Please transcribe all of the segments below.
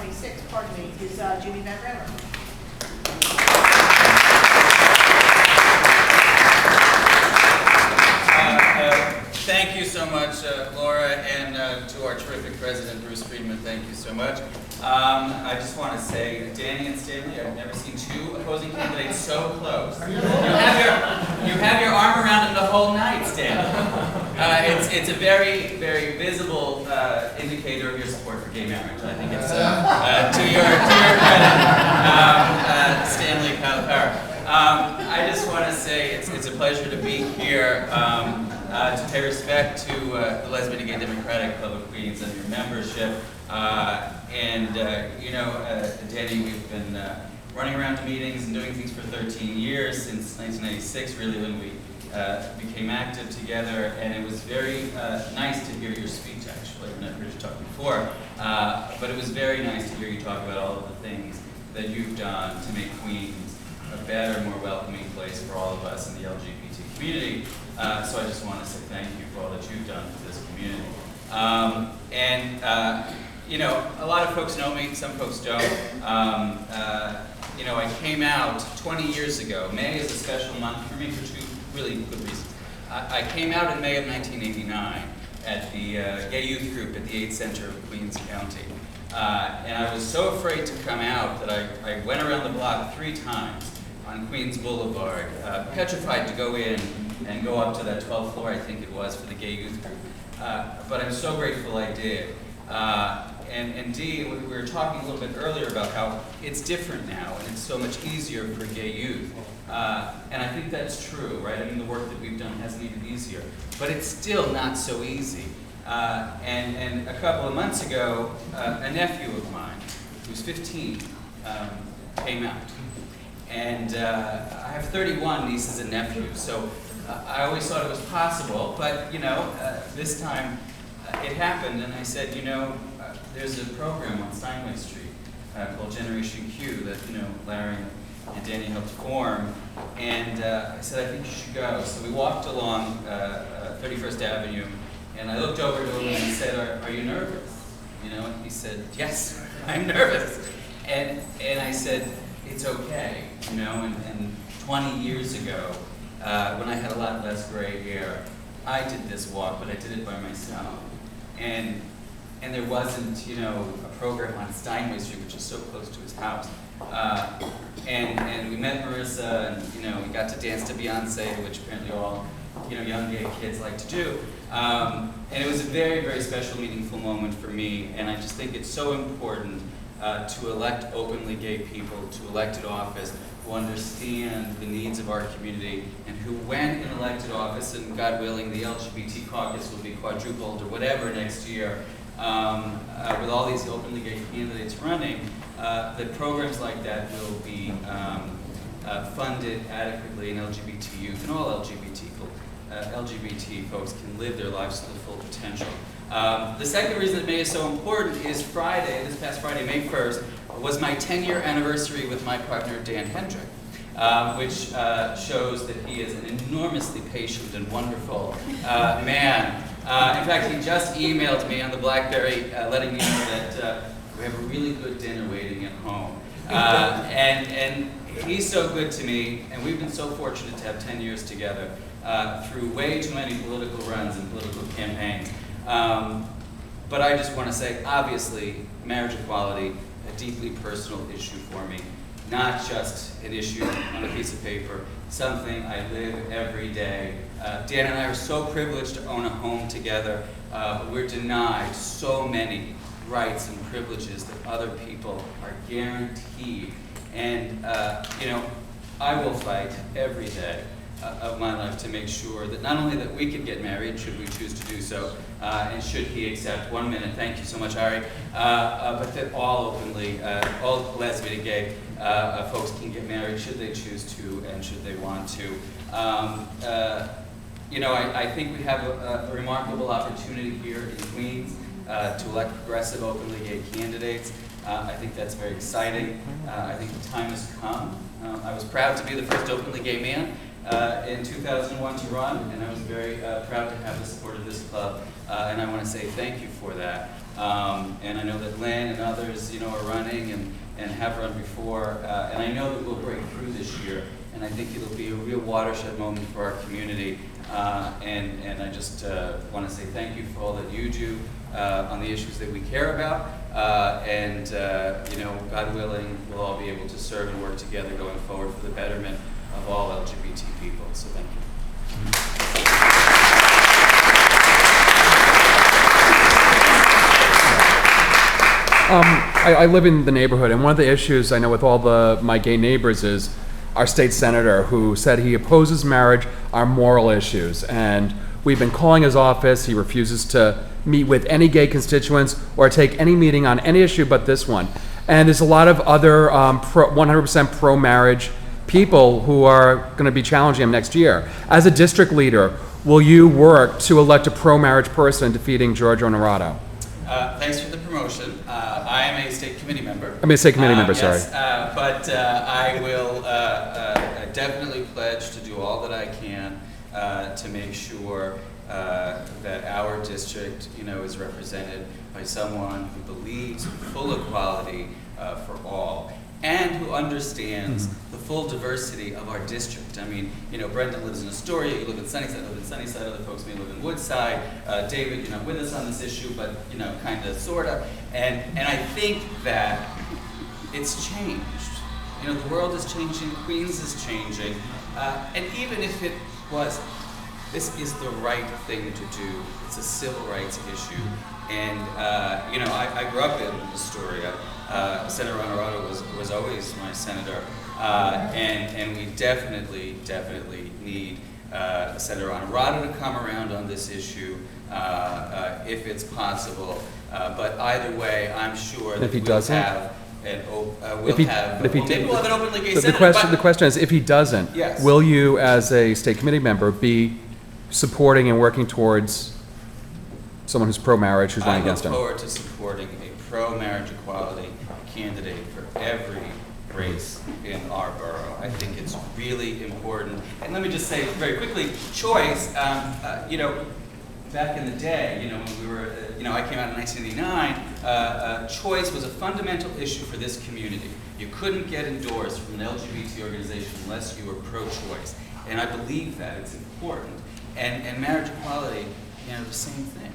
26, pardon me, is Judy Van Remmer. Thank you so much, Laura, and to our terrific president, Bruce Friedman, thank you so much. I just want to say, Danny and Stanley, I've never seen two opposing candidates so close. You have your arm around him the whole night, Stanley. It's a very, very visible indicator of your support for gay marriage. I think it's to your credit, Stanley Calipara. I just want to say it's a pleasure to be here. To pay respect to the Lesbian and Gay Democratic Club of Queens and your membership. Danny, we've been running around to meetings and doing things for 13 years, since 1996, really, when we became active together. And it was very nice to hear your speech, actually. I've never heard you talk before. But it was very nice to hear you talk about all of the things that you've done to make Queens a better, more welcoming place for all of us in the LGBT community. So I just want to say thank you for all that you've done for this community. A lot of folks know me, some folks don't. I came out 20 years ago. May is a special month for me for two really good reasons. I came out in May of 1989 at the Gay Youth Group at the AIDS Center of Queens County. And I was so afraid to come out that I went around the block 3 times on Queens Boulevard, petrified to go in and go up to that 12th floor, I think it was, for the Gay Youth Group. But I'm so grateful I did. And Dee, we were talking a little bit earlier about how it's different now, and it's so much easier for gay youth. And I think that's true, right? I mean, the work that we've done has made it easier. But it's still not so easy. And a couple of months ago, a nephew of mine, who's 15, came out. And I have 31 nieces and nephews, so I always thought it was possible, but this time it happened, and I said, there's a program on Steinway Street called Generation Q that Larry and Danny helped form, and I said, I think you should go. So we walked along 31st Avenue, and I looked over to him and said, are you nervous? And he said, yes, I'm nervous. And I said, it's okay, and 20 years ago, when I had a lot less gray hair, I did this walk, but I did it by myself. And there wasn't, a program on Steinway Street, which is so close to his house. And we met Marissa, and, we got to dance to Beyonce, which apparently all, young gay kids like to do. And it was a very, very special, meaningful moment for me, and I just think it's so important to elect openly gay people to elected office who understand the needs of our community and who, when in elected office, and God willing, the LGBT caucus will be quadrupled or whatever next year, with all these openly gay candidates running, that programs like that will be funded adequately, and LGBT youth and all LGBT folks can live their lives to the full potential. The second reason that May is so important is Friday, this past Friday, May 1st, was my 10-year anniversary with my partner, Dan Hendrick, which shows that he is an enormously patient and wonderful man. In fact, he just emailed me on the BlackBerry letting me know that we have a really good dinner waiting at home. And he's so good to me, and we've been so fortunate to have 10 years together through way too many political runs and political campaigns. But I just want to say, obviously, marriage equality, a deeply personal issue for me, not just an issue on a piece of paper, something I live every day. Dan and I are so privileged to own a home together, but we're denied so many rights and privileges that other people are guaranteed. And, I will fight every day of my life to make sure that not only that we can get married, should we choose to do so, and should he accept 1 minute, thank you so much, Ari, but that all openly, all lesbian and gay folks can get married should they choose to and should they want to. I think we have a remarkable opportunity here in Queens to elect progressive openly gay candidates. I think that's very exciting. I think the time has come. I was proud to be the first openly gay man in 2001 to run, and I was very proud to have the support of this club, and I want to say thank you for that. And I know that Lynn and others, are running and have run before, and I know that we'll break through this year, and I think it'll be a real watershed moment for our community. And I just want to say thank you for all that you do on the issues that we care about, and God willing, we'll all be able to serve and work together going forward for the betterment of all LGBT people. So thank you. I live in the neighborhood, and one of the issues I know with all my gay neighbors is our state senator, who said he opposes marriage on moral issues. And we've been calling his office. He refuses to meet with any gay constituents or take any meeting on any issue but this one. And there's a lot of other 100% pro-marriage people who are going to be challenging him next year. As a district leader, will you work to elect a pro-marriage person defeating George Onorato? Thanks for the promotion. I am a state committee member. I mean, state committee member, sorry. Yes, but I will definitely pledge to do all that I can to make sure that our district, is represented by someone who believes in full equality for all, and who understands the full diversity of our district. I mean, Brendan lives in Astoria, you live in Sunnyside, I live in Sunnyside, other folks may live in Woodside. David, you're not with us on this issue, but, kind of, sort of. And I think that it's changed. The world is changing, Queens is changing, and even if it was, this is the right thing to do. It's a civil rights issue. And, I grew up in Astoria. Senator Onorato was always my senator, and we definitely need Senator Onorato to come around on this issue if it's possible. But either way, I'm sure that we'll have an maybe we'll have an openly gay senator. The question is, if he doesn't, yes, will you, as a state committee member, be supporting and working towards someone who's pro-marriage who's running against him? I look forward to supporting a pro-marriage equality candidate for every race in our borough. I think it's really important. And let me just say very quickly, choice, back in the day, when we were, I came out in 1989, choice was a fundamental issue for this community. You couldn't get endorsed from an LGBT organization unless you were pro-choice. And I believe that it's important. And marriage equality, the same thing.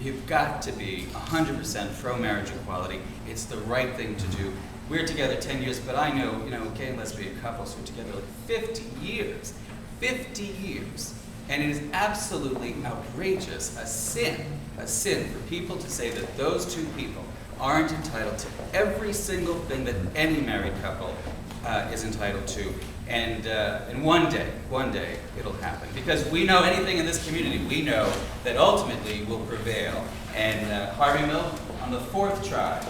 You've got to be 100% pro-marriage equality. It's the right thing to do. We're together 10 years, but I know, gay and lesbian couples who are together like 50 years. 50 years. And it is absolutely outrageous, a sin for people to say that those two people aren't entitled to every single thing that any married couple is entitled to. And one day it'll happen. Because we know anything in this community, we know that ultimately will prevail. And Harvey Milk, on the 4th try,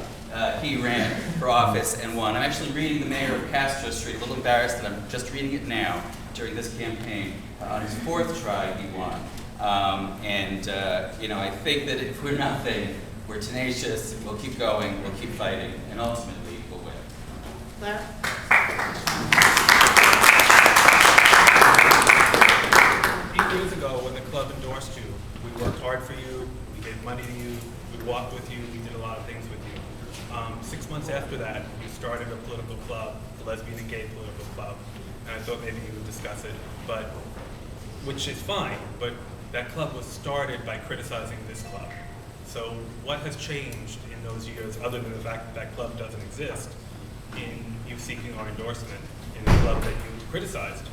he ran for office and won. I'm actually reading the mayor of Castro Street, a little embarrassed that I'm just reading it now during this campaign. On his 4th try, he won. I think that if we're nothing, we're tenacious, we'll keep going, we'll keep fighting, and ultimately we'll win. Claire? 8 years ago, when the club endorsed you, we worked hard for you, we gave money to you, we walked with you, we did a lot of things with you. 6 months after that, you started a political club, the Lesbian and Gay Political Club, and I thought maybe you would discuss it, which is fine, but that club was started by criticizing this club. So what has changed in those years, other than the fact that that club doesn't exist, in you seeking our endorsement in the club that you criticized?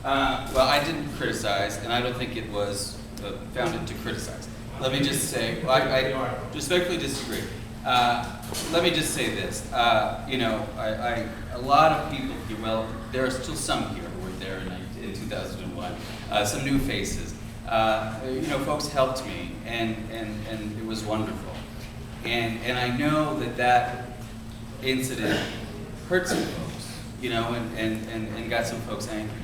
Well, I didn't criticize, and I don't think it was founded to criticize. Let me just say, I respectfully disagree. Let me just say this. A lot of people here, well, there are still some here who were there in 2001, some new faces. Folks helped me, and it was wonderful. And I know that incident hurt some folks, and got some folks angry.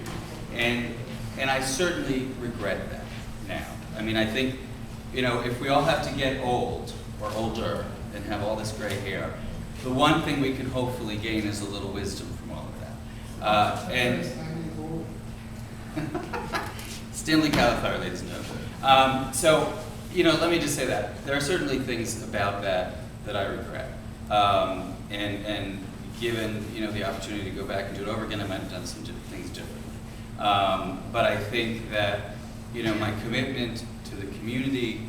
And I certainly regret that now. I mean, I think, if we all have to get old or older and have all this gray hair, the one thing we can hopefully gain is a little wisdom from all of that. Stanley Calathar, ladies and gentlemen. So, You know, let me just say that there are certainly things about that I regret. And given, you know, the opportunity to go back and do it over again, I might have done some things differently. But I think that, you know, my commitment to the community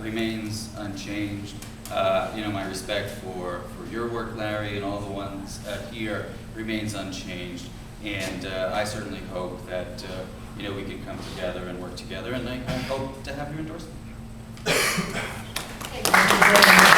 remains unchanged. You know, my respect for your work, Larry, and all the ones here remains unchanged. And I certainly hope that, you know, we can come together and work together, and I hope to have your endorsement. Thank you very much.